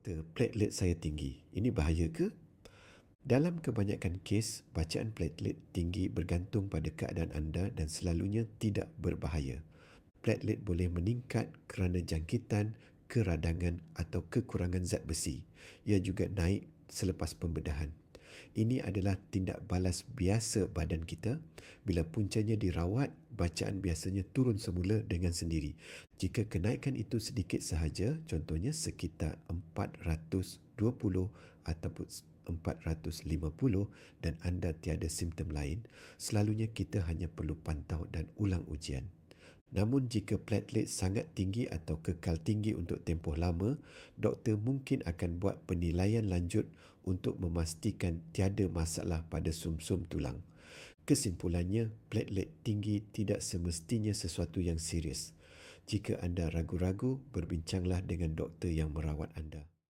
Doktor, platelet saya tinggi. Ini bahaya ke? Dalam kebanyakan kes, bacaan platelet tinggi bergantung pada keadaan anda dan selalunya tidak berbahaya. Platelet boleh meningkat kerana jangkitan, keradangan atau kekurangan zat besi. Ia juga naik selepas pembedahan. Ini adalah tindak balas biasa badan kita. Bila puncanya dirawat, bacaan biasanya turun semula dengan sendiri. Jika kenaikan itu sedikit sahaja, contohnya sekitar 420 ataupun 450 dan anda tiada simptom lain, selalunya kita hanya perlu pantau dan ulang ujian. Namun jika platelet sangat tinggi atau kekal tinggi untuk tempoh lama, doktor mungkin akan buat penilaian lanjut untuk memastikan tiada masalah pada sumsum tulang. Kesimpulannya, platelet tinggi tidak semestinya sesuatu yang serius. Jika anda ragu-ragu, berbincanglah dengan doktor yang merawat anda.